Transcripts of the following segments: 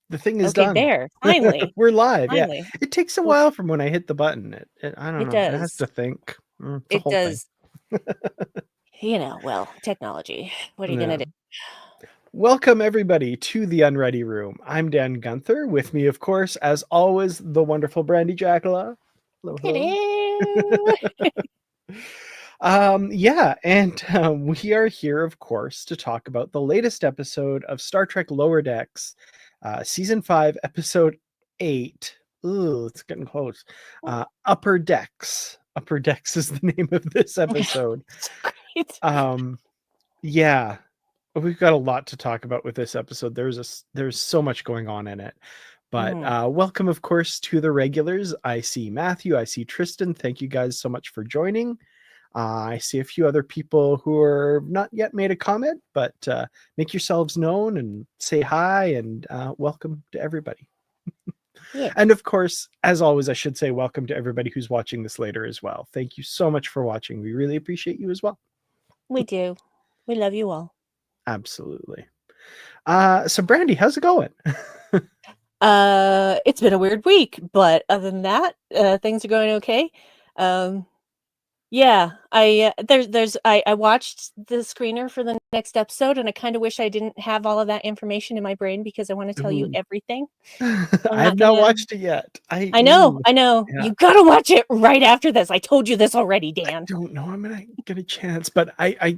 The thing is Okay, done. there. Finally. We're live. Yeah. Finally. It takes a Oof, while from when I hit the button. I don't it know. It has does. to think. It's a It whole thing. does. Well, technology. What are you Yeah. gonna do? Welcome everybody to the Unready Room. I'm Dan Gunther. With me, of course, as always, the wonderful Brandi Jackola. Hello, hello. Hello. Yeah, and we are here, of course, to talk about the latest episode of Star Trek Lower Decks, season 5, episode 8. Ooh, it's getting close. Upper Decks. Upper Decks is the name of this episode. So great. Yeah, we've got a lot to talk about with this episode. There's so much going on in it. But Mm. welcome, of course, to the regulars. I see Matthew. I see Tristan. Thank you guys so much for joining. I see a few other people who are not yet made a comment, but make yourselves known and say hi and welcome to everybody. Yeah, And of course, as always, I should say welcome to everybody who's watching this later as well. Thank you so much for watching. We really appreciate you as well. we do. We love you all. Absolutely. So Brandi, how's it going? It's been a weird week, but other than that, things are going okay. Yeah, I watched the screener for the next episode, and I kind of wish I didn't have all of that information in my brain because I want to tell you Ooh. everything. So I'm I have not not gonna. watched it yet. I know, I know. Yeah. You gotta watch it right after this. I told you this already, I Dan. don't know. I'm gonna get a chance, but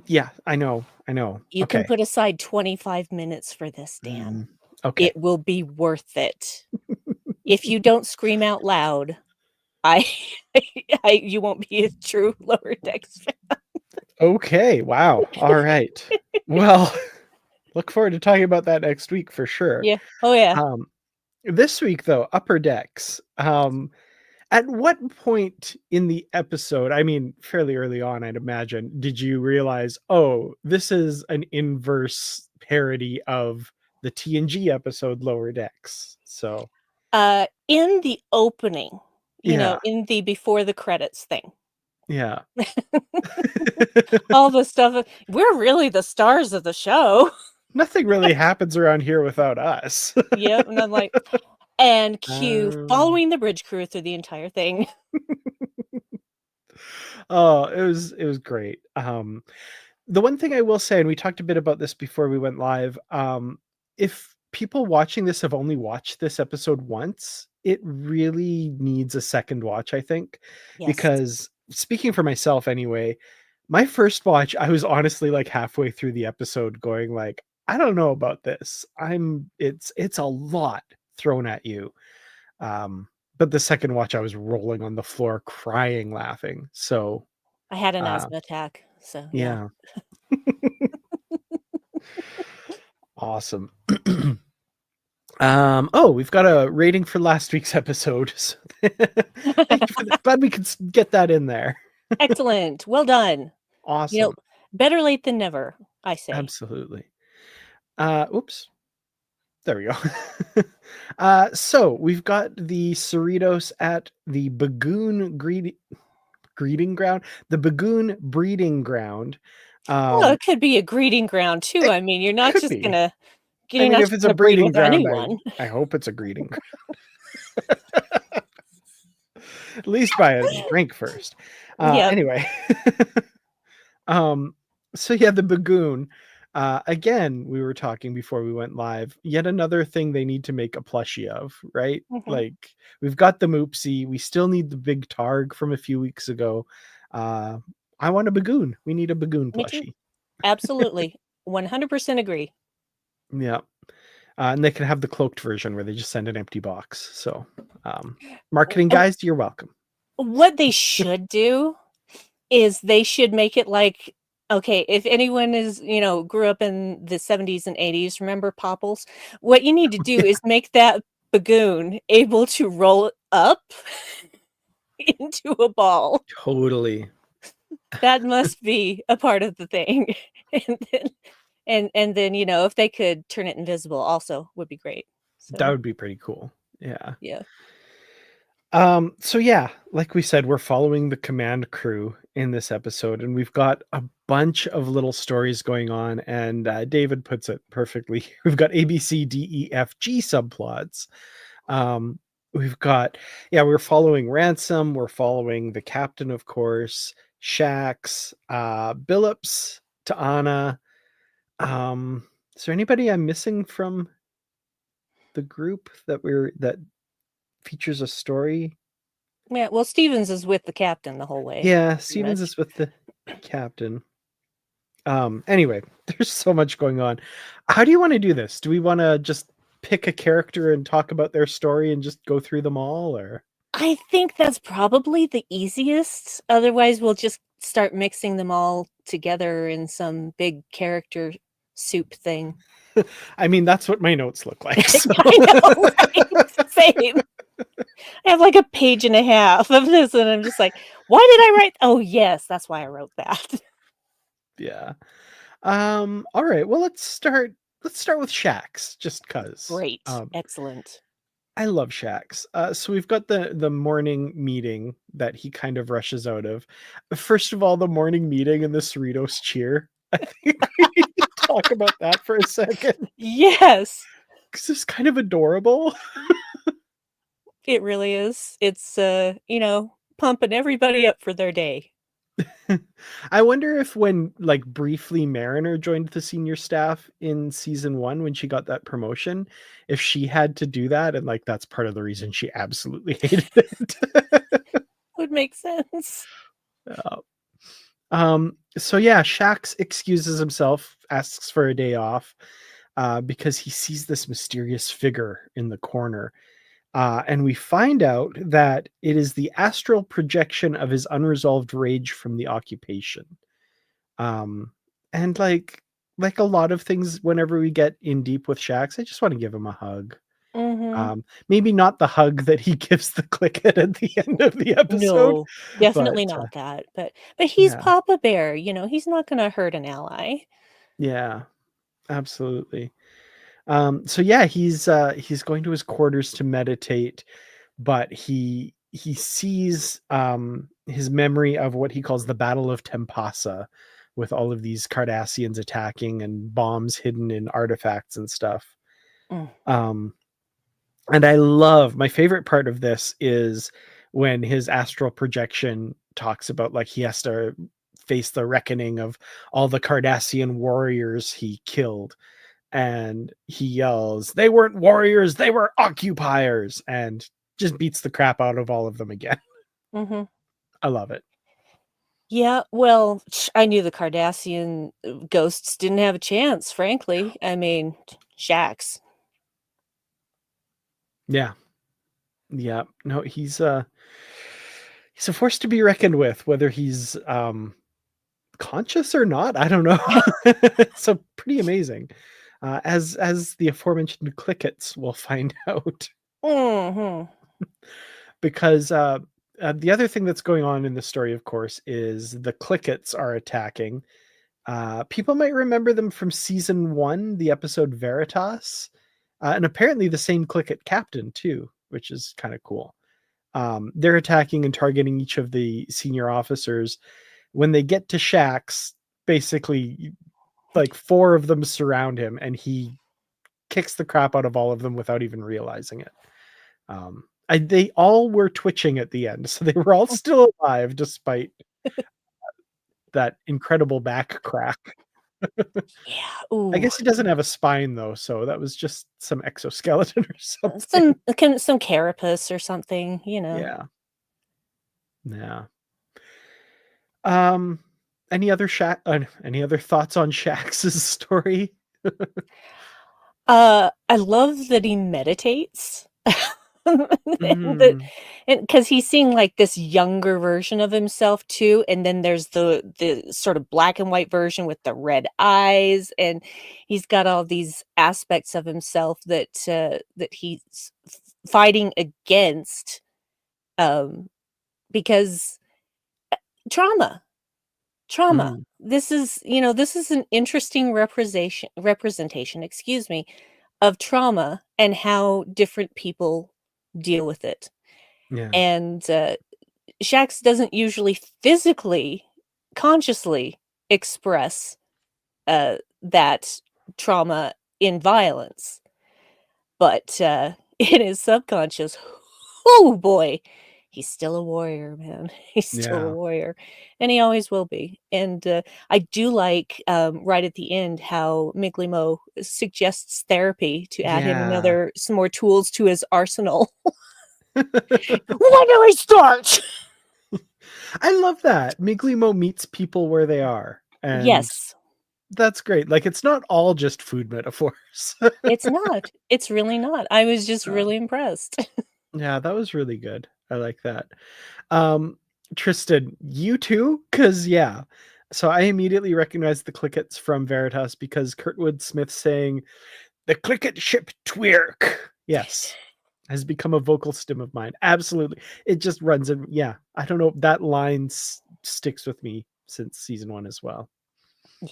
yeah, I know. You can Okay. put aside 25 minutes for this, Dan. Okay. It will be worth it. If you don't scream out loud, I, you won't be a true Lower Decks fan. Okay. Wow. All right. Well, look forward to talking about that next week for sure. Yeah. Oh yeah. Um, this week though, Upper Decks. At what point in the episode, I mean, fairly early on, I'd imagine, did you realize, oh, this is an inverse parody of the TNG episode Lower Decks? So, In the opening, yeah, in the before the credits thing, yeah. all the stuff. We're really the stars of the show. Nothing really happens around here without us. Yep. And I'm like, and Q Um, following the bridge crew through the entire thing. oh, it was great. The one thing I will say, and we talked a bit about this before we went live, if people watching this have only watched this episode once, it really needs a second watch, I think, Yes. because speaking for myself anyway, my first watch, I was honestly like halfway through the episode going like, I don't know about this. It's a lot thrown at you. But the second watch, I was rolling on the floor, crying, laughing. So, I had an uh, asthma attack, so yeah. yeah. Awesome. Oh, we've got a rating for last week's episode. So thank you for that. Glad we could get that in there. Excellent. Well done. Awesome. Better late than never, I say. Absolutely. Oops. There we go. So we've got the Cerritos at the Bagoon greeting ground, the Bagoon breeding ground. Well, it could be a breeding ground too. It I mean, you're not could just be. gonna I you're mean, not if just it's a gonna breed breeding with ground, anyone. I hope it's a breeding ground. At least by a drink first. Yep. Anyway. um, so yeah, the Bagoon. Again, we were talking before we went live. Yet another thing they need to make a plushie of, right? Mhm. Like we've got the Moopsie. We still need the big Targ from a few weeks ago. I want a Bagoon. We need a Bagoon Me too. plushie. Absolutely. 100% agree. Yeah. And they can have the cloaked version where they just send an empty box. So, marketing guys, you're welcome. What they should do is they should make it like, okay, if anyone is, grew up in the 70s and 80s, remember Popples? What you need to do is make that Bagoon able to roll up into a ball. Totally. That must be a part of the thing. And then if they could turn it invisible also would be great. That So would be pretty cool. Yeah. yeah. So yeah, like we said, we're following the command crew in this episode, and we've got a bunch of little stories going on. And David puts it perfectly. We've got A, B, C, D, E, F, G subplots. Um, we've got, yeah, we're following Ransom. We're following the captain, of course, Shax, Billups, to Anna. Is there anybody I'm missing from the group that features a story? Yeah, well, Stevens is with the captain the whole way, Yeah, pretty Stevens much. is with the captain. Anyway, there's so much going on. How do you want to do this? Do we want to just pick a character and talk about their story and just go through them all, or I think that's probably the easiest. Otherwise, we'll just start mixing them all together in some big character soup thing. I mean, that's what my notes look like. So. I know, right? Same. I have like a page and a half of this, and I'm just like, why did I write? Oh, yes, that's why I wrote that. Yeah. All right. Well, let's start. Let's start with Shax, just cause. Great. Excellent. I love Shax. So we've got the morning meeting that he kind of rushes out of. First of all, the morning meeting and the Cerritos cheer. I think we need to talk about that for a second Yes, because it's kind of adorable. it really is. It's, pumping everybody up for their day. I wonder if when like briefly Mariner joined the senior staff in season 1 when she got that promotion, if she had to do that and like that's part of the reason she absolutely hated it. Would make sense. Uh, so yeah, Shax excuses himself, asks for a day off, because he sees this mysterious figure in the corner. And we find out that it is the astral projection of his unresolved rage from the occupation. Um, and like a lot of things, whenever we get in deep with Shax, I just want to give him a hug. Mhm. Maybe not the hug that he gives the Clicket at the end of the episode, No, but definitely not that, but he's yeah, Papa Bear, he's not gonna hurt an ally. yeah, absolutely. So yeah, he's going to his quarters to meditate, but he sees his memory of what he calls the Battle of Tempasa, with all of these Cardassians attacking and bombs hidden in artifacts and stuff. Mm, Um, and I love, my favorite part of this is when his astral projection talks about like he has to face the reckoning of all the Cardassian warriors he killed, and he yells, "They weren't warriors, they were occupiers," and just beats the crap out of all of them again. mhm. I love it. Yeah, well, I knew the Cardassian, ghosts didn't have a chance, frankly. I mean, Shax. Yeah. Yeah. No, he's a force to be reckoned with, whether he's conscious or not. I don't know. So pretty amazing. As the aforementioned Clickets will find out. Mhm. Because the other thing that's going on in the story, of course, is the Clickets are attacking. People might remember them from season 1, the episode Veritas, and apparently the same Clicket captain too, which is kind of cool. They're attacking and targeting each of the senior officers. When they get to Shax, basically, like 4 of them surround him, and he kicks the crap out of all of them without even realizing it. They all were twitching at the end, so they were all still alive despite that incredible back crack. Yeah, I ooh, guess he doesn't have a spine though, so that was just some exoskeleton or something. some carapace or something, Yeah, yeah. Um, any other thoughts on Shax's story? I love that he meditates. And Mm, because he's seeing, like, this younger version of himself too, and then there's the sort of black and white version with the red eyes, and he's got all these aspects of himself that he's fighting against, um, because trauma. Trauma. mm, This is an interesting representation, excuse me, of trauma and how different people deal with it. Yeah. And Shax doesn't usually physically, consciously express that trauma in violence, but in his subconscious, oh boy, he's still a warrior, man. He's still a Yeah. warrior, and he always will be. And I do like right at the end how Miglimo suggests therapy to add him Yeah. some more tools to his arsenal. When do we start? I love that. Miglimo meets people where they are. And Yes, that's great. Like, it's not all just food metaphors. it's not. It's really not. I was just Uh, really impressed. yeah, that was really good. I like that. Um, Tristan, you too? Because, yeah. So I immediately recognized the Clickets from Veritas because Kurtwood Smith saying, the Clicket ship twerk. Yes. Has become a vocal stim of mine. Absolutely. It just runs in. Yeah. I don't know. That line sticks with me since season one as well. Yeah.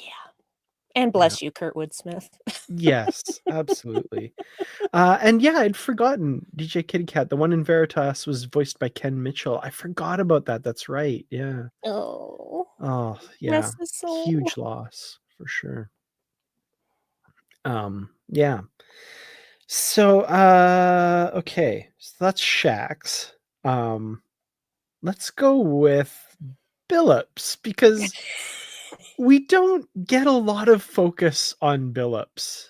And Yeah. bless you, Kurtwood Smith. Yes, absolutely. And yeah, I'd forgotten DJ Kitty Cat. The one in Veritas was voiced by Ken Mitchell. I forgot about that. That's right. Yeah. Oh, Oh, yeah. bless his soul. Huge loss for sure. Yeah. So okay. So that's Shax. Um, let's go with Billups because we don't get a lot of focus on Billups,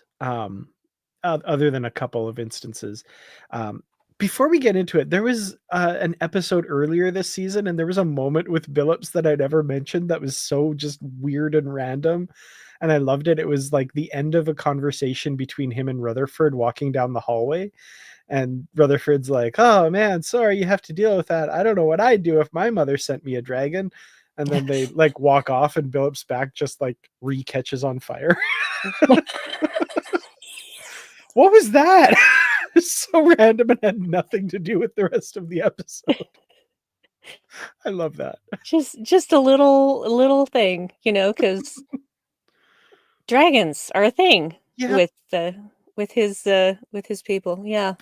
other than a couple of instances. Um, before we get into it, there was an episode earlier this season, and there was a moment with Billups that I never mentioned that was so just weird and random, and I loved it. It was like the end of a conversation between him and Rutherford walking down the hallway, and Rutherford's like, "Oh man, sorry you have to deal with that. I don't know what I'd do if my mother sent me a dragon." And then they like walk off, and Billups' back just like re-catches on fire. What was that? It's so random and had nothing to do with the rest of the episode. I love that. Just a little thing, because dragons are a thing Yep. with his people. Yeah.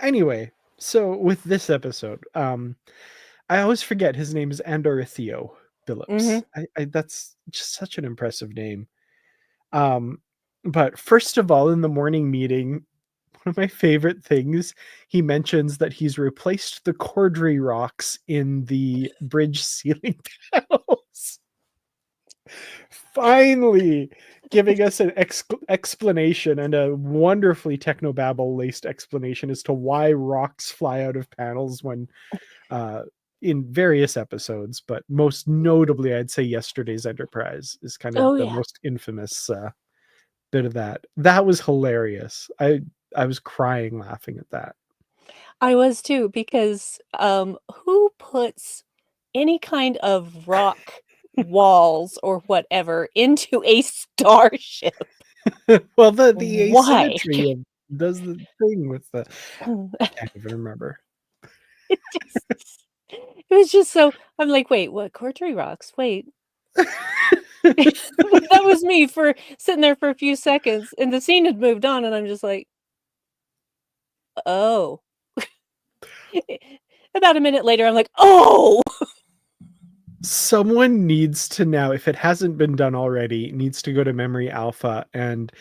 Anyway, so with this episode, I always forget his name is Andor Theo Billups. Mhm. I that's just such an impressive name. Um, but first of all, in the morning meeting, one of my favorite things, he mentions that he's replaced the cordry rocks in the bridge ceiling panels. Finally giving us an explanation, and a wonderfully technobabble laced explanation as to why rocks fly out of panels when uh in various episodes, but most notably I'd say yesterday's Enterprise is kind of Oh, the yeah. most infamous bit of that. That was hilarious. I was crying laughing at that. I was too because, who puts any kind of rock walls or whatever into a starship? Well, the Why? asymmetry of does the thing with the I can't even remember. It just it was just so I'm like, "Wait, what? Cordery rocks? Wait." That was me for sitting there for a few seconds, and the scene had moved on, and I'm just like, "Oh." About a minute later, I'm like, "Oh!" Someone needs to now, if it hasn't been done already, needs to go to Memory Alpha and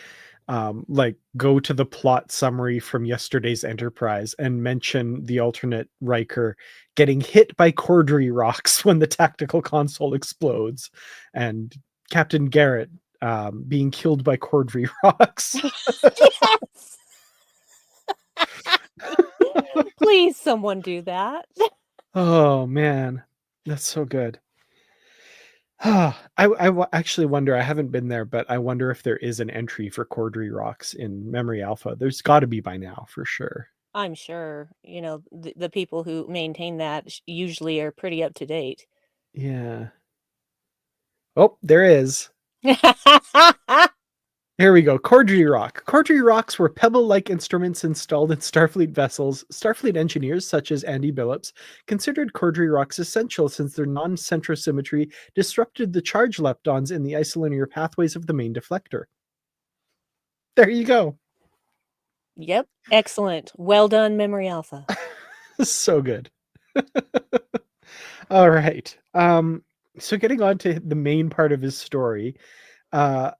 like go to the plot summary from yesterday's Enterprise and mention the alternate Riker getting hit by cordry rocks when the tactical console explodes, and Captain Garrett being killed by cordry rocks. Yes! Please, someone do that. Oh man, that's so good. Actually wonder, I haven't been there, but I wonder if there is an entry for Cordry Rocks in Memory Alpha. There's got to be by now for sure. I'm sure, the people who maintain that usually are pretty up to date. Yeah. Oh, there is. Here we go. Cordry Rock. Cordry rocks were pebble-like instruments installed in Starfleet vessels. Starfleet engineers, such as Andy Billups, considered Cordry rocks essential since their non-centrosymmetry disrupted the charge leptons in the isolinear pathways of the main deflector. There you go. Yep, excellent. Well done, Memory Alpha. So good. All right. So getting on to the main part of his story, uh,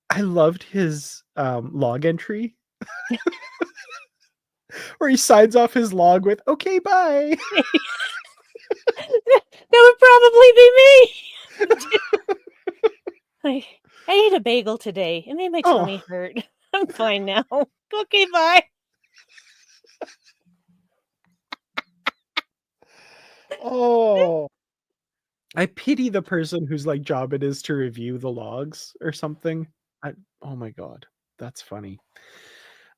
I loved his log entry where he signs off his log with "Okay, bye." That would probably be me. I ate a bagel today. It made my Oh, tummy hurt. I'm fine now. Okay, bye. oh. I pity the person whose like job it is to review the logs or something. I, oh my god, that's funny.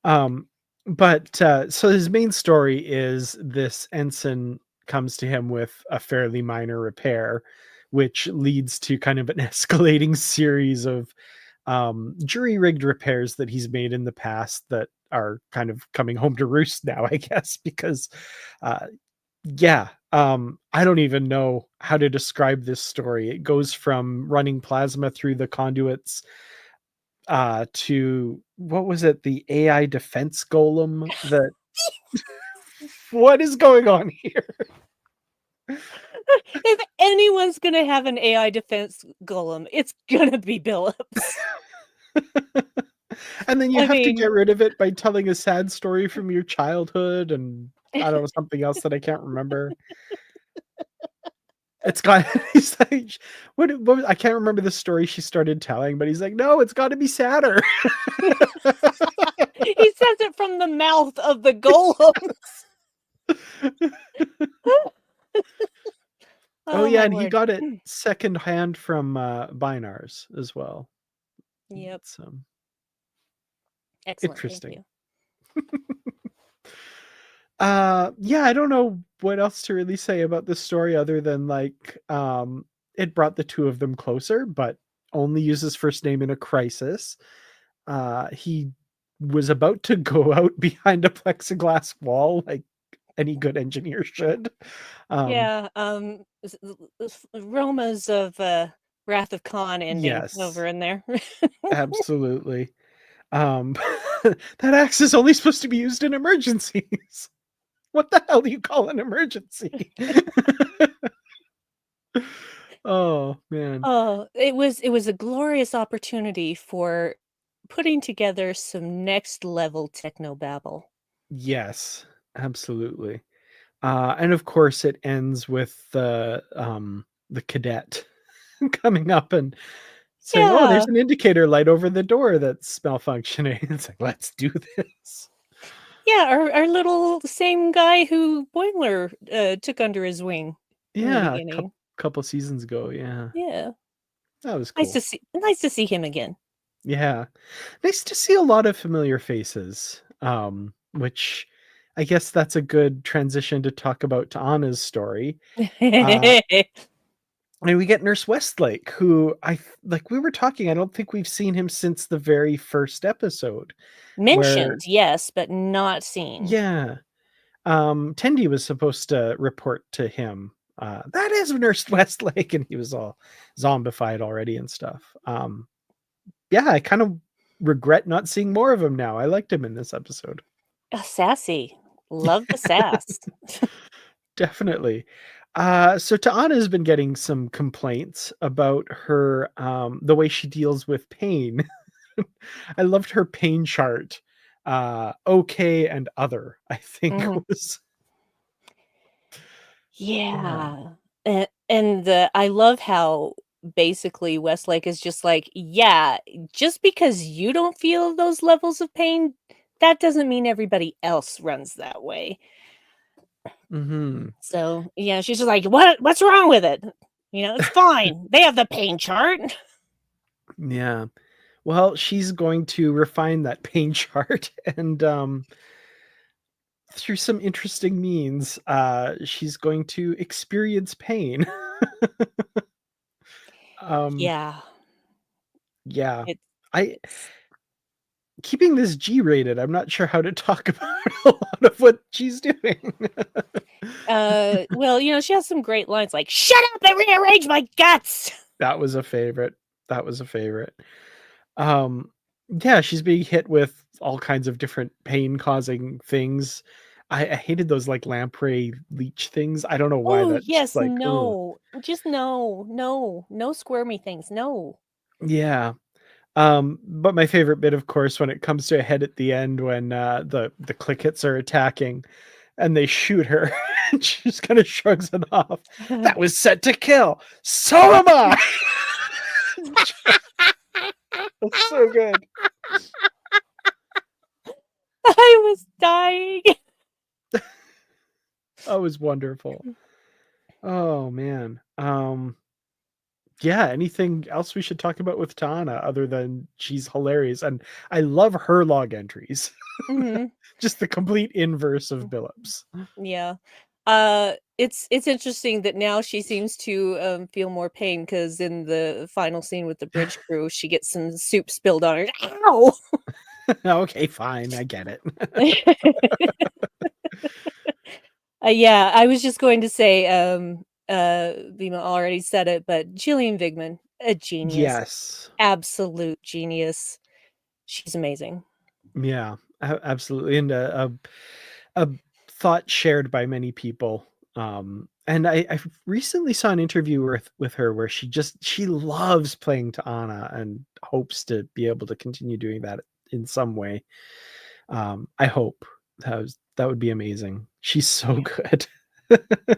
Um, but so his main story is this ensign comes to him with a fairly minor repair, which leads to kind of an escalating series of jury rigged repairs that he's made in the past that are kind of coming home to roost now, I guess, because uh, yeah, I don't even know how to describe this story. It goes from running plasma through the conduits to what was it? The AI defense golem that what is going on here? If anyone's gonna have an AI defense golem, it's gonna be Billups. And then you I have to mean, get rid of it by telling a sad story from your childhood and I don't know, something else that I can't remember. It's got he's like what was, I can't remember the story she started telling, but he's like, "No, it's got to be sadder." he says it from the mouth of the golems. Oh Oh yeah, my and he word. got it secondhand from Binars as well. Yep. It's Excellent. Thank interesting. you. Yeah, I don't know what else to really say about this story other than like it brought the two of them closer, but only uses first name in a crisis. He was about to go out behind a plexiglass wall like any good engineer should. Um Yeah. Roma's of Wrath of Khan ending yes, over in there. absolutely. Um that axe is only supposed to be used in emergencies. What the hell do you call an emergency? Oh man. Oh, it was a glorious opportunity for putting together some next level technobabble. Yes, absolutely. And of course it ends with the cadet coming up and saying, "Oh, there's Yeah. an indicator light over the door that's malfunctioning." It's like, "Let's do this." Yeah, our little same guy who Boimler took under his wing in the Yeah, a beginning. couple seasons ago, yeah. Yeah. That was Nice to cool. see him again. Yeah. Nice to see a lot of familiar faces, which I guess that's a good transition to talk about to Anna's story. Uh, and we get Nurse Westlake, who like we were talking, I don't think we've seen him since the very first episode where Mentioned, yes, but not seen. yeah, Tendi was supposed to report to him, "That is Nurse Westlake," and he was all zombified already and stuff. Yeah, I kind of regret not seeing more of him now. I liked him in this episode. Sassy. Love the sass. Definitely. So Ta'ana's been getting some complaints about her, the way she deals with pain. I loved her pain chart. Okay and other, I think Mhm. was yeah. Yeah. And I love how basically Westlake is just like, yeah, just because you don't feel those levels of pain, that doesn't mean everybody else runs that way. Mhm. So, yeah, she's just like, what's wrong with it? It's fine. They have the pain chart. Yeah. Well, she's going to refine that pain chart and through some interesting means, she's going to experience pain. um Yeah. yeah. It's I it's keeping this G-rated, I'm not sure how to talk about a lot of what she's doing. well, she has some great lines like, "Shut up and rearrange my guts." That was a favorite. That was a favorite. Um, yeah, she's being hit with all kinds of different pain-causing things. I hated those like lamprey leech things. I don't know why Oh, that just yes, like, ugh. no. Just no, no, no squirmy things, no. Yeah. But my favorite bit, of course, when it comes to a head at the end when the clickets are attacking and they shoot her and she just kind of shrugs it off. That was set to kill. So am I. That's so good. I was dying. That was wonderful. Oh man. Yeah, anything else we should talk about with Tana other than she's hilarious? And I love her log entries. Mhm. Just the complete inverse of Billups. Yeah. It's interesting that now she seems to, feel more pain because in the final scene with the bridge crew, she gets some soup spilled on her. Ow! Okay, fine, I get it. Yeah, I was just going to say, Vima already said it, but Gillian Vigman, a genius, Yes. absolute genius. She's amazing. Yeah, absolutely, and a thought shared by many people. And I recently saw an interview with her where she loves playing to Anna and hopes to be able to continue doing that in some way. I hope that would be amazing. She's so Yeah, good. The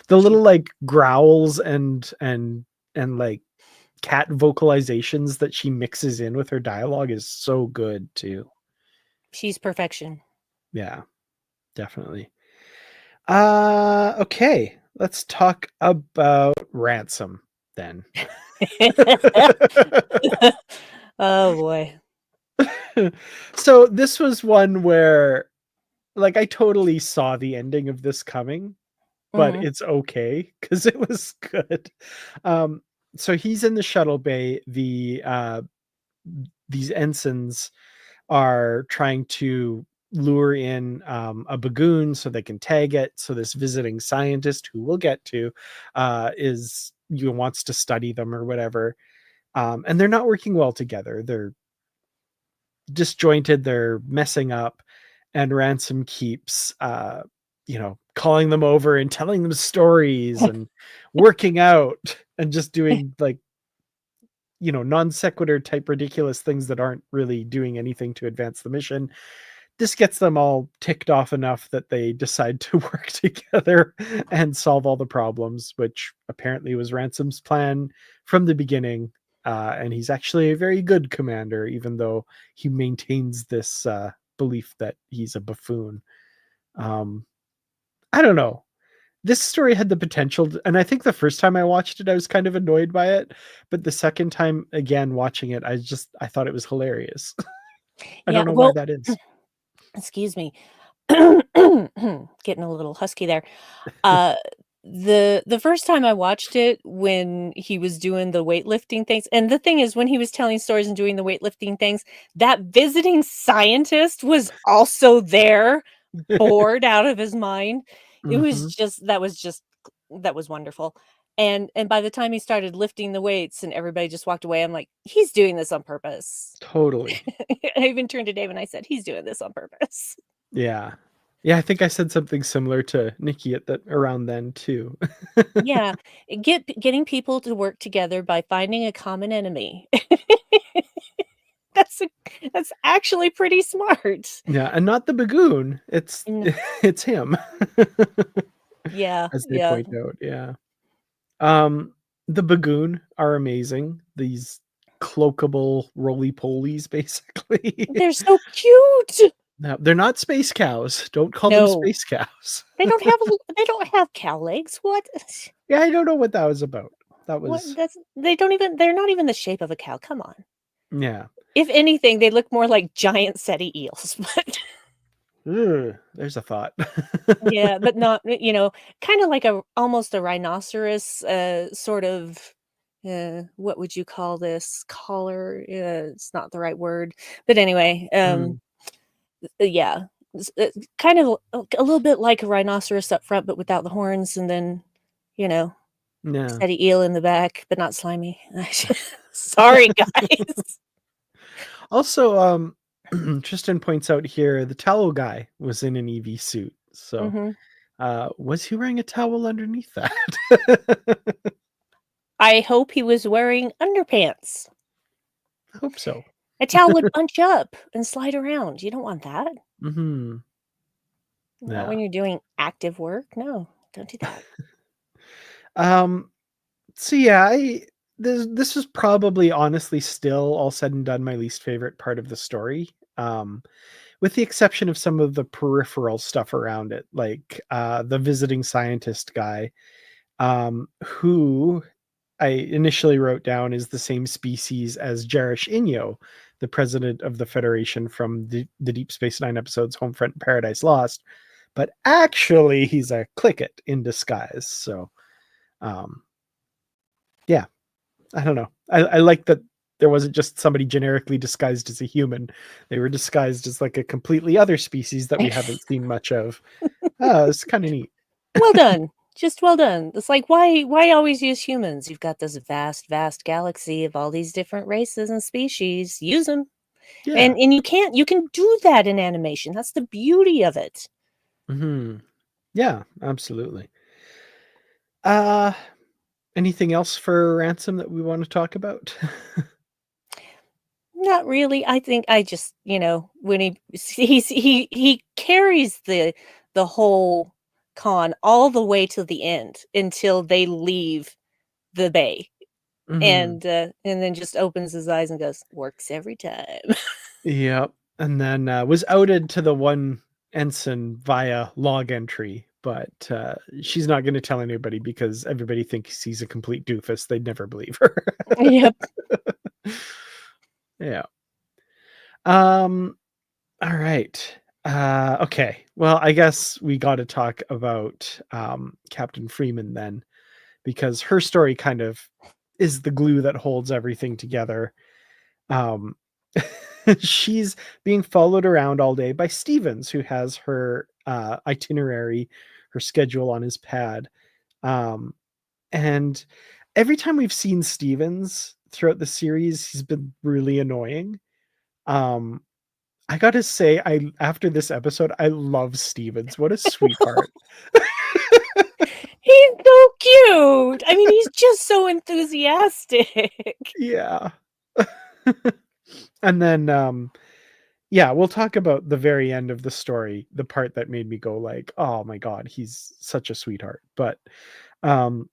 she little like growls and like cat vocalizations that she mixes in with her dialogue is so good too. she's perfection. Yeah, definitely. Okay, let's talk about Ransom then. Oh boy. So this was one where like I totally saw the ending of this coming, but Mhm. it's okay because it was good. Um, so he's in the shuttle bay. These ensigns are trying to lure in a bagoon so they can tag it. So this visiting scientist, who we'll get to, is wants to study them or whatever. And they're not working well together. They're disjointed. They're messing up, and Ransom keeps, calling them over and telling them stories and working out and just doing like non sequitur type ridiculous things that aren't really doing anything to advance the mission. This gets them all ticked off enough that they decide to work together and solve all the problems, which apparently was Ransom's plan from the beginning. And he's actually a very good commander, even though he maintains this belief that he's a buffoon. Um, I don't know. This story had the potential and I think the first time I watched it, I was kind of annoyed by it, but the second time again watching it, I thought it was hilarious. I Yeah, don't know why well, that is. excuse me. Getting a little husky there. Uh, the first time I watched it when he was doing the weightlifting things, and the thing is when he was telling stories and doing the weightlifting things, that visiting scientist was also there, bored out of his mind. It was Mhm. just that was wonderful. And by the time he started lifting the weights and everybody just walked away, I'm like, "He's doing this on purpose." Totally. I even turned to Dave and I said, "He's doing this on purpose." Yeah. Yeah, I think I said something similar to Nikki at that around then too. Yeah, getting people to work together by finding a common enemy. That's a that's actually pretty smart. Yeah, and not the bagoon. It's Mm, it's him. yeah, As they yeah. point out, yeah. Um, the bagoon are amazing. These cloakable roly-polies, basically. They're so cute. No, they're not space cows. Don't call them No, space cows. they don't have cow legs. What? Yeah, I don't know what that was about. That What? was That's they don't even they're not even the shape of a cow. Come on. yeah. If anything, they look more like giant seti eels, but Ugh, there's a thought. yeah, but not, kinda like a almost a rhinoceros, sort of, what would you call this? Collar, it's not the right word, but anyway, Mm, yeah, kind of a little bit like a rhinoceros up front, but without the horns, and then, you know, yeah. steady eel in the back, but not slimy. Sorry, guys. Also, Tristan points out here the tallow guy was in an EV suit. So, Mhm. was he wearing a towel underneath that? I hope he was wearing underpants. I hope so. A towel would bunch up and slide around. You don't want that. Mhm. Not Yeah. when you're doing active work. No, don't do that. Um, so yeah, this was probably honestly still all said and done my least favorite part of the story. With the exception of some of the peripheral stuff around it, like the visiting scientist guy, who I initially wrote down is the same species as Jarish Inyo, the president of the Federation from the Deep Space Nine episodes Homefront and Paradise Lost. But actually, he's a clicket in disguise. So, um, yeah, I don't know. I like that there wasn't just somebody generically disguised as a human. They were disguised as like a completely other species that we haven't seen much of. Oh, it's kind of neat. Well done. Just well done. It's like, why always use humans? You've got this vast, vast galaxy of all these different races and species. Use them. Yeah. And you can do that in animation. That's the beauty of it. Hmm. Yeah, absolutely. Uh, Anything else for Ransom that we want to talk about? Not really. I think I just, when he carries the whole con all the way to the end until they leave the bay. Hmm. And then just opens his eyes and goes, "Works every time." Yep. And then was outed to the one ensign via log entry, but she's not going to tell anybody because everybody thinks he's a complete doofus. They'd never believe her. Yep. Yeah. Um. All right. Okay. Well, I guess we got to talk about Captain Freeman then, because her story kind of is the glue that holds everything together. Um, she's being followed around all day by Stevens, who has her itinerary, her schedule on his pad. Um, and every time we've seen Stevens throughout the series, he's been really annoying. Um, I gotta say, I after this episode, I love Stevens. What a sweetheart. He's so cute. I mean, he's just so enthusiastic. Yeah. And then yeah, we'll talk about the very end of the story, the part that made me go like, "Oh my god, he's such a sweetheart." But um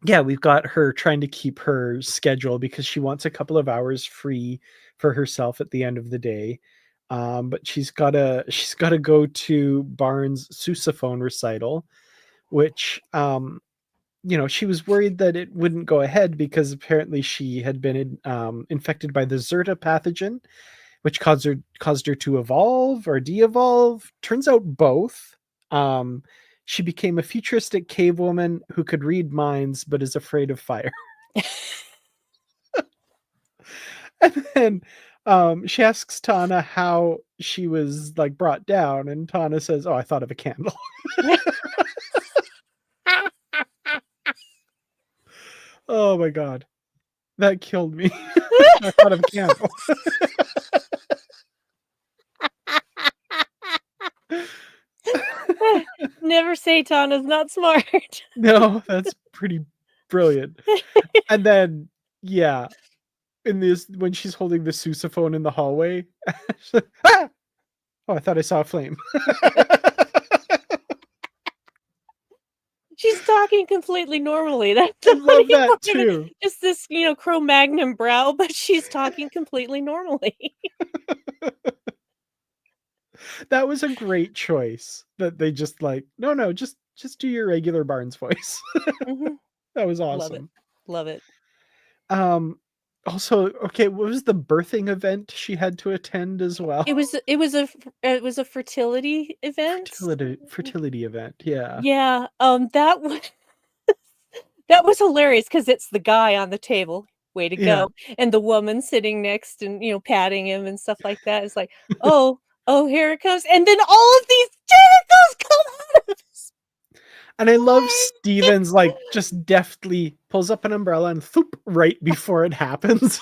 yeah, we've got her trying to keep her schedule because she wants a couple of hours free for herself at the end of the day. But she's gotta go to Barnes' sousaphone recital, which she was worried that it wouldn't go ahead because apparently she had been infected by the Zerta pathogen, which caused her to evolve or de-evolve. Turns out both. Um, she became a futuristic cave woman who could read minds but is afraid of fire. And then she asks Tana how she was like brought down, and Tana says, "Oh, I thought of a candle." Oh my god, that killed me. I thought of a candle. Never say Tana's not smart. No, that's pretty brilliant. And then, yeah, in this when she's holding the sousaphone in the hallway, she's like, ah! Oh, I thought I saw a flame. She's talking completely normally. That's I the funny love that part of it. too. Just this, Cro-Magnon brow, but she's talking completely normally. That was a great choice. That they just like, no, no, just do your regular Barnes voice. Mhm. That was Love it. awesome. Love it. Um, Also, okay, what was the birthing event she had to attend as well? It was a fertility event. Fertility event, yeah. Yeah, that was hilarious because it's the guy on the table, way to Yeah. go, and the woman sitting next and, patting him and stuff like that. It's like, "Oh, oh, here it comes," and then all of these tentacles come out of his And I love face. Stevens, like, just deftly pulls up an umbrella and thoop right before it happens.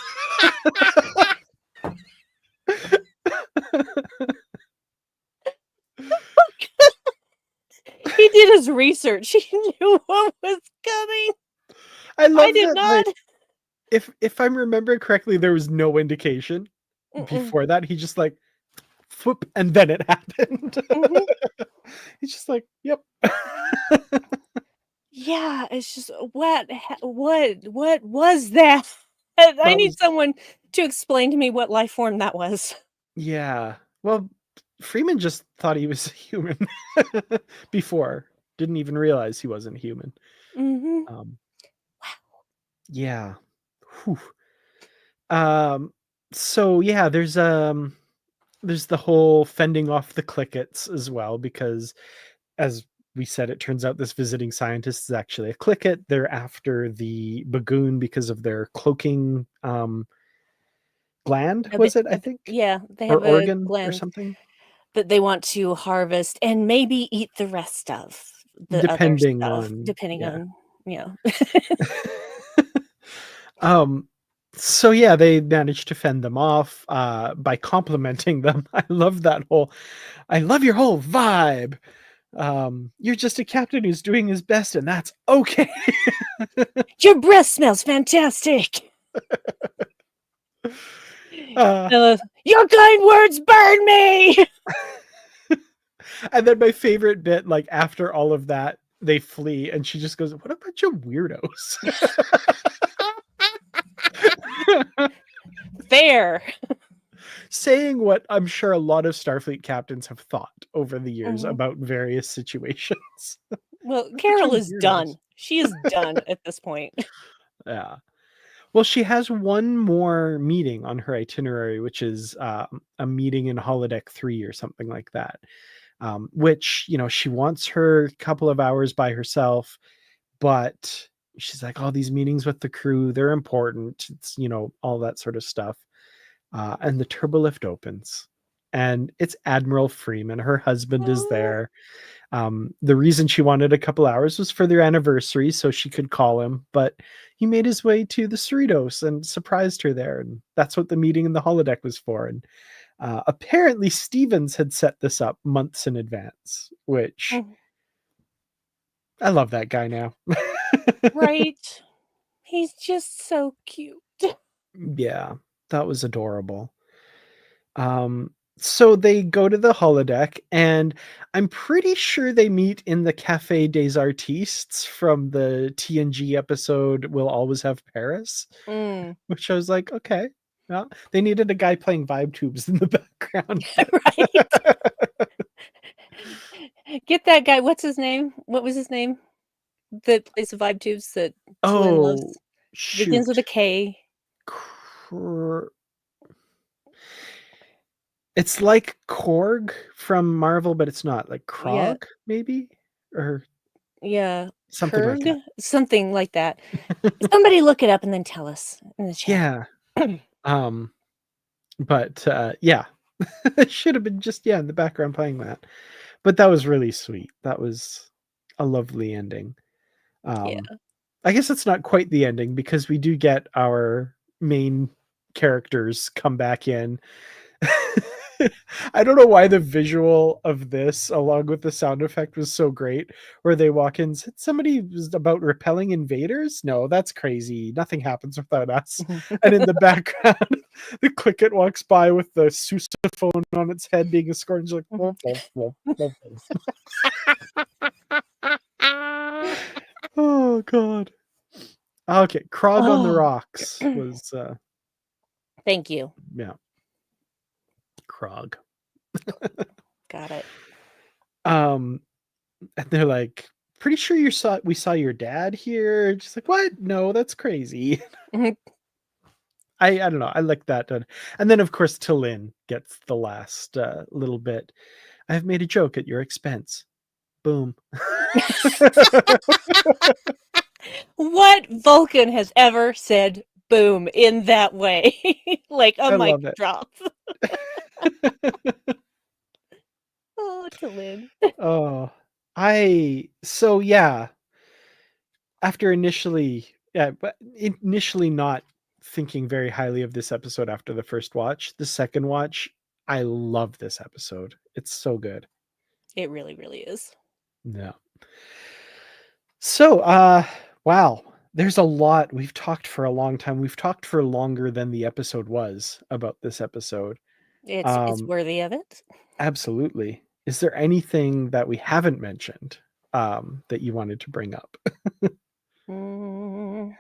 did his research. He knew what was coming. I I love did that, not. like, if I'm remembering correctly, there was no indication Mm-mm. before that. He just, like, whoop, and then it happened. Mhm. He's just like, "Yep." Yeah, it's just what was that? I That need was someone to explain to me what life form that was. Yeah. Well, Freeman just thought he was human before. Didn't even realize he wasn't human. Mhm. Um, yeah. Whew. Um, so yeah, there's the whole fending off the clickets as well, because as we said, it turns out this visiting scientist is actually a clicket. They're after the bagoon because of their cloaking gland, A bit was it, I a bit think? yeah, they Or have a organ or gland something? that they want to harvest and maybe eat the rest of the other Depending stuff, on, depending yeah. on, you know. Um, so yeah, they managed to fend them off by complimenting them. I love that whole I love your whole vibe. You're just a captain who's doing his best, and that's okay. "Your breath smells fantastic." uh, "Your kind words burn me." and then my favorite bit, like after all of that, they flee, and she just goes, "What a bunch of weirdos." Fair. Saying what I'm sure a lot of Starfleet captains have thought over the years Mhm. about various situations. Well, A bunch of Carol is weirdos. done. She is done at this point. Yeah. Well, she has one more meeting on her itinerary, which is a meeting in holodeck 3 or something like that. Which, she wants her couple of hours by herself, but she's like, all these meetings with the crew, they're important. It's, all that sort of stuff. And the turbolift opens, and it's Admiral Freeman. Her husband is Oh. there. The reason she wanted a couple hours was for their anniversary, so she could call him. But he made his way to the Cerritos and surprised her there, and that's what the meeting in the holodeck was for. And apparently, Stevens had set this up months in advance, which Mhm. I love that guy now. Right. He's just so cute. Yeah, that was adorable. So they go to the holodeck, and I'm pretty sure they meet in the Café des Artistes from the TNG episode "We'll Always Have Paris," Mm. which I was like, okay, well, they needed a guy playing vibe tubes in the background, but Right? Get that guy, what's his name? What was his name? That plays the vibe tubes that T'Lyn oh, loves. Begins with shoot. a K. Cr- It's like Korg from Marvel, but it's not like Yeah, Krog, maybe, or yeah. something like Kurg? that. Something like that. Somebody look it up and then tell us in the chat. Yeah. Um, but yeah, it should have been just, yeah, in the background playing that. But that was really sweet. That was a lovely ending. Um, Yeah. I guess it's not quite the ending, because we do get our main characters come back in. I don't know why the visual of this, along with the sound effect, was so great. Where they walk in, "Said somebody was about repelling invaders." No, that's crazy. Nothing happens without us. And in the background, the Clicket walks by with the sousaphone on its head, being a scorn. She's like, "Womp, womp, womp, womp, womp." Oh God. Okay, Krog on the Oh. Rocks was Thank you. yeah, Krog. Got it. Um And they're like, "Pretty sure we saw your dad here." Just like, "What? No, that's crazy." Mhm. I don't know. I like that. And then of course T'Lyn gets the last little bit. "I've made a joke at your expense." Boom. What Vulcan has ever said boom in that way? Like a I mic love it. drop. Oh, T'Lyn. Oh, I so yeah. After initially not thinking very highly of this episode after the first watch, the second watch, I love this episode. It's so good. It really, really is. Yeah. So, wow, there's a lot. We've talked for a long time. We've talked for longer than the episode was about this episode. It's Um, worthy of it. absolutely. Is there anything that we haven't mentioned, that you wanted to bring up? Mm,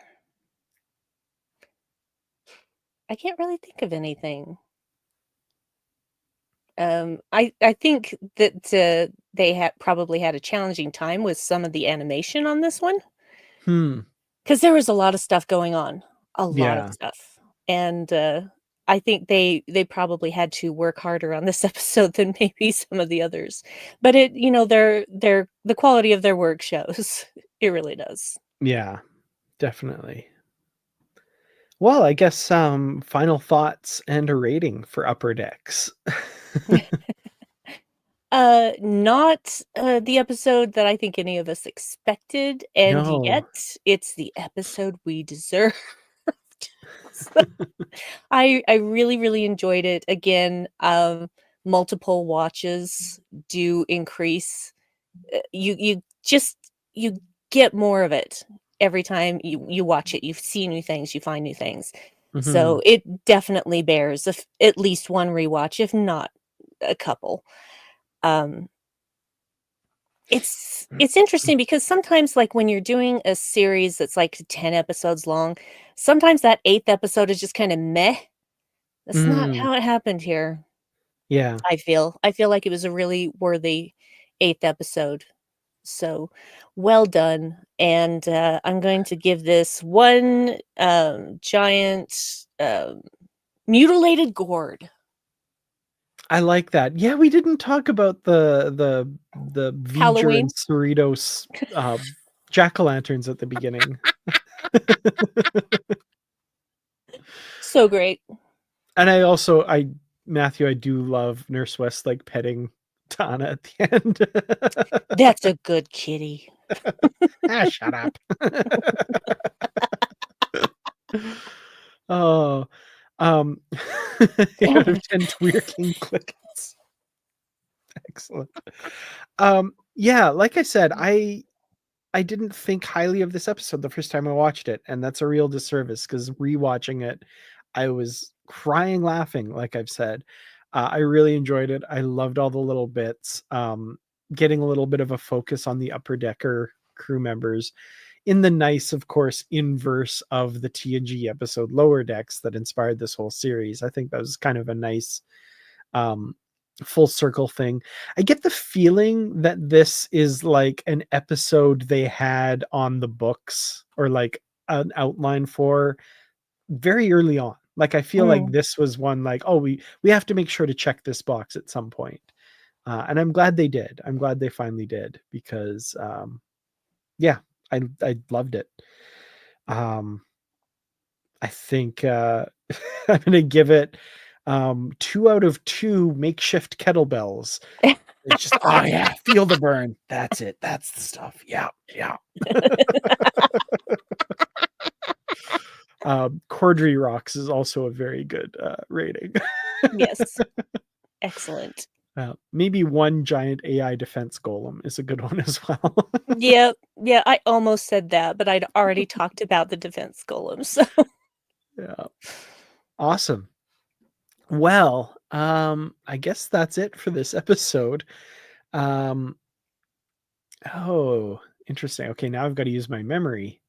I can't really think of anything. I think that, they had probably had a challenging time with some of the animation on this one, Hmm. because there was a lot of stuff going on, a lot of Yeah. stuff, and, I think they probably had to work harder on this episode than maybe some of the others, but their the quality of their work shows. It really does. Yeah, definitely. Well, I guess, final thoughts and a rating for Upper Decks. Not, the episode that I think any of us expected, and No. yet it's the episode we deserved. So, I really, really enjoyed it. Again, multiple watches do increase, you get more of it every time you watch it. You see new things, you find new things. Mhm. So, it definitely bears at least one rewatch, if not a couple. Um it's interesting because sometimes, like, when you're doing a series that's, like, 10 episodes long, sometimes that 8th episode is just kinda meh. That's not Mm, how it happened here, yeah. I feel. I feel like it was a really worthy 8th episode. So, well done, and, I'm going to give this one, giant, mutilated gourd. I like that. Yeah, we didn't talk about the V'ger and Halloween, Cerritos, jack-o'-lanterns at the beginning. so great. And I Matthew, I do love Nurse Westlake petting Donna at the end. That's a good kitty. Ah, shut up. Oh, um, 8 out of 10 Tweer King crickets. Excellent. Yeah, like I said, I didn't think highly of this episode the first time I watched it, and that's a real disservice because rewatching it, I was crying laughing, like I've said. I really enjoyed it. I loved all the little bits. Getting a little bit of a focus on the upper decker crew members in the nice, of course, inverse of the TNG episode Lower Decks that inspired this whole series. I think that was kind of a nice um full circle thing. I get the feeling that this is like an episode they had on the books or like an outline for very early on. Like I feel like Mm. this was one like, oh, we have to make sure to check this box at some point. And I'm glad they did. I'm glad they finally did because yeah, I loved it. Um I think I'm gonna give it 2 out of 2 makeshift kettlebells. It's just, oh yeah, feel the burn. That's it. That's the stuff. Yeah, yeah. Cordry Rocks is also a very good rating. Yes, excellent. Maybe one giant AI defense golem is a good one as well. Yep, yeah, I almost said that, but I'd already talked about the defense golem, so Yeah. Awesome. Well, I guess that's it for this episode. Um, oh, interesting. Okay, now I've got to use my memory.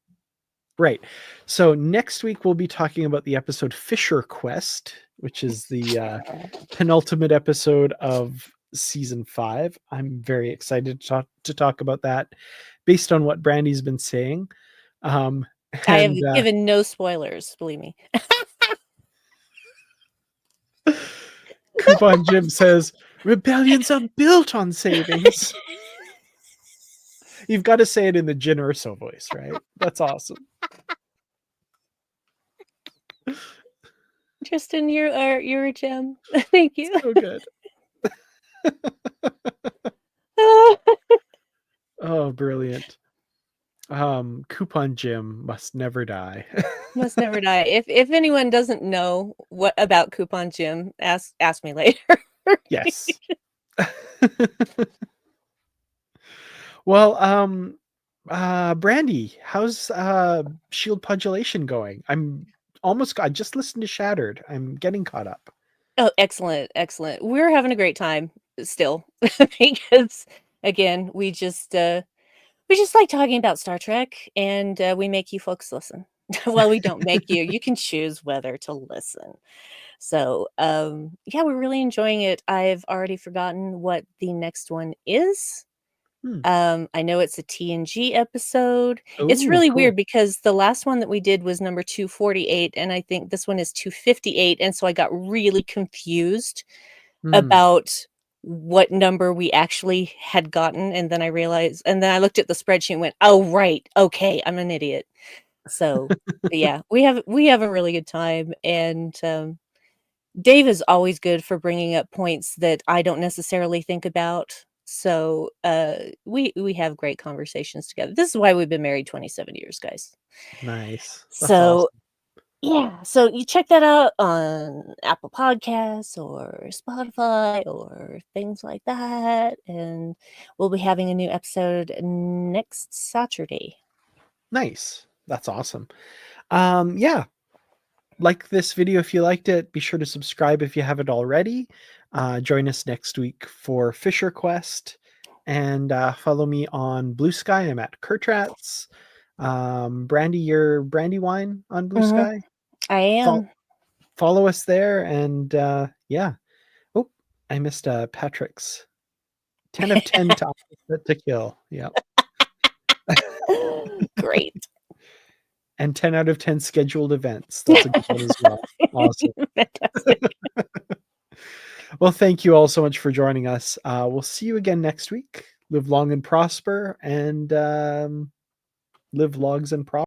Right. So next week we'll be talking about the episode Fisher Quest, which is the penultimate episode of season 5. I'm very excited to talk about that based on what Brandy's been saying. Um, I have and given no spoilers, believe me. Coupon Jim says rebellions are built on savings. You've got to say it in the Jin Urso voice, right? That's awesome. Tristan, you're a gem. Thank you. So good. Oh, brilliant. Coupon Jim must never die. Must never die. If anyone doesn't know what about Coupon Jim, ask me later. Yes. Well, Brandi, how's Shield Pudulation going? I just listened to Shattered. I'm getting caught up. Oh, excellent, excellent. We're having a great time still because again, we just like talking about Star Trek and we make you folks listen. Well, we don't make you. You can choose whether to listen. So, yeah, we're really enjoying it. I've already forgotten what the next one is. Hmm. I know it's a TNG episode. It's Oh, really cool. weird because the last one that we did was number 248, and I think this one is 258, and so I got really confused Hmm. about what number we actually had gotten, and then I realized and then I looked at the spreadsheet and went, "Oh, right. Okay, I'm an idiot." So, but yeah, we have a really good time, and, Dave is always good for bringing up points that I don't necessarily think about. So, we have great conversations together. This is why we've been married 27 years, guys. Nice. That's So, awesome. yeah, so you check that out on Apple Podcasts or Spotify or things like that, and we'll be having a new episode next Saturday. Nice. That's awesome. Yeah, like this video if you liked it. Be sure to subscribe if you haven't already. Join us next week for Fisher Quest, and follow me on Blue Sky. I'm at Kurtratz. Brandi, your Brandywine on Blue Mhm. Sky. I Fol- am. Follow us there, and yeah. Oh, I missed Patrick's 10 of 10 to Opposite to Kill. Yeah, Great. and 10 out of 10 scheduled events. That's a good one as well. Awesome. Fantastic. Well, thank you all so much for joining us. We'll see you again next week. Live long and prosper, and live logs and prosper.